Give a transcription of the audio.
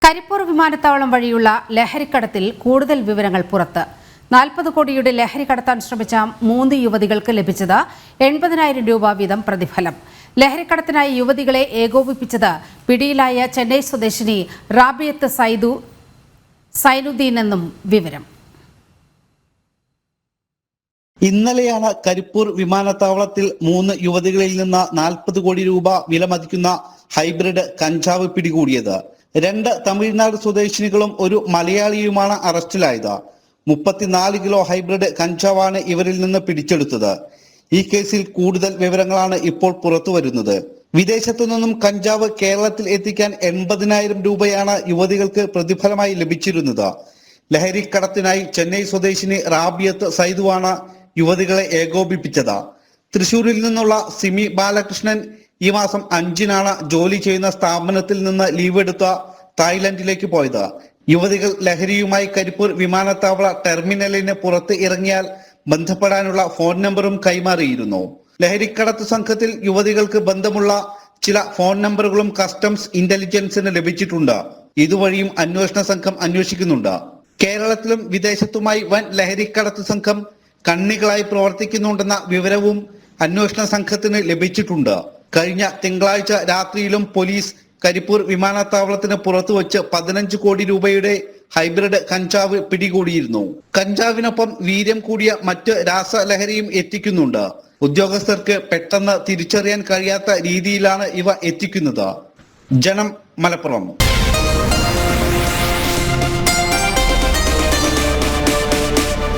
കരിപ്പൂർ വിമാനത്താവളം വഴിയുള്ള ലഹരിക്കടത്തിൽ കൂടുതൽ വിവരങ്ങൾ പുറത്ത്. 40 കോടിയുടെ ലഹരി കടത്താൻ ശ്രമിച്ച 3 യുവതികൾക്ക് ലഭിച്ചത് 80,000 രൂപ വീതം പ്രതിഫലം. ലഹരിക്കടത്തിനായി യുവതികളെ ഏകോപിപ്പിച്ചത് പിടിയിലായ ചെന്നൈ സ്വദേശിനി റാബിയത്ത് സൈനുദ്ദീൻ എന്നും വിവരം. ഇന്നലെയാണ് കരിപ്പൂർ വിമാനത്താവളത്തിൽ 3 യുവതികളിൽ നിന്ന് 40 കോടി രൂപ വിലമതിക്കുന്ന ഹൈബ്രിഡ് കഞ്ചാവ് പിടികൂടിയത്. 2 തമിഴ്നാട് സ്വദേശിനികളും ഒരു മലയാളിയുമാണ് അറസ്റ്റിലായത്. 34 കിലോ ഹൈബ്രിഡ് കഞ്ചാവാണ് ഇവരിൽ നിന്ന് പിടിച്ചെടുത്തത്. ഈ കേസിൽ കൂടുതൽ വിവരങ്ങളാണ് ഇപ്പോൾ പുറത്തു വരുന്നത്. വിദേശത്തു നിന്നും കഞ്ചാവ് കേരളത്തിൽ എത്തിക്കാൻ 80,000 രൂപയാണ് യുവതികൾക്ക് പ്രതിഫലമായി ലഭിച്ചിരുന്നത്. ലഹരിക്കടത്തിനായി ചെന്നൈ സ്വദേശിനി റാബിയത്ത് സൈദുവാണ് യുവതികളെ ഏകോപിപ്പിച്ചത്. തൃശൂരിൽ നിന്നുള്ള സിമി ബാലകൃഷ്ണൻ ഈ മാസം 5-നാണ് ജോലി ചെയ്യുന്ന സ്ഥാപനത്തിൽ നിന്ന് ലീവ് എടുത്ത തായ്ലൻഡിലേക്ക് പോയത്. യുവതികൾ ലഹരിയുമായി കരിപ്പൂർ വിമാനത്താവള ടെർമിനലിന് പുറത്ത് ഇറങ്ങിയാൽ ബന്ധപ്പെടാനുള്ള ഫോൺ നമ്പറും കൈമാറിയിരുന്നു. ലഹരിക്കടത്ത് സംഘത്തിൽ യുവതികൾക്ക് ബന്ധമുള്ള ചില ഫോൺ നമ്പറുകളും കസ്റ്റംസ് ഇന്റലിജൻസിന് ലഭിച്ചിട്ടുണ്ട്. ഇതുവഴിയും അന്വേഷണ സംഘം അന്വേഷിക്കുന്നുണ്ട്. കേരളത്തിലും വിദേശത്തുമായി വൻ ലഹരിക്കടത്ത് സംഘം കണ്ണികളായി പ്രവർത്തിക്കുന്നുണ്ടെന്ന വിവരവും അന്വേഷണ സംഘത്തിന് ലഭിച്ചിട്ടുണ്ട്. കഴിഞ്ഞ തിങ്കളാഴ്ച രാത്രിയിലും പോലീസ് കരിപ്പൂർ വിമാനത്താവളത്തിന് പുറത്തു വച്ച് 15 കോടി രൂപയുടെ ഹൈബ്രിഡ് കഞ്ചാവ് പിടികൂടിയിരുന്നു. കഞ്ചാവിനൊപ്പം വീര്യം കൂടിയ മറ്റ് രാസലഹരിയും എത്തിക്കുന്നുണ്ട്. ഉദ്യോഗസ്ഥർക്ക് പെട്ടെന്ന് തിരിച്ചറിയാൻ കഴിയാത്ത രീതിയിലാണ് ഇവ എത്തിക്കുന്നത്. ജനം, മലപ്പുറം.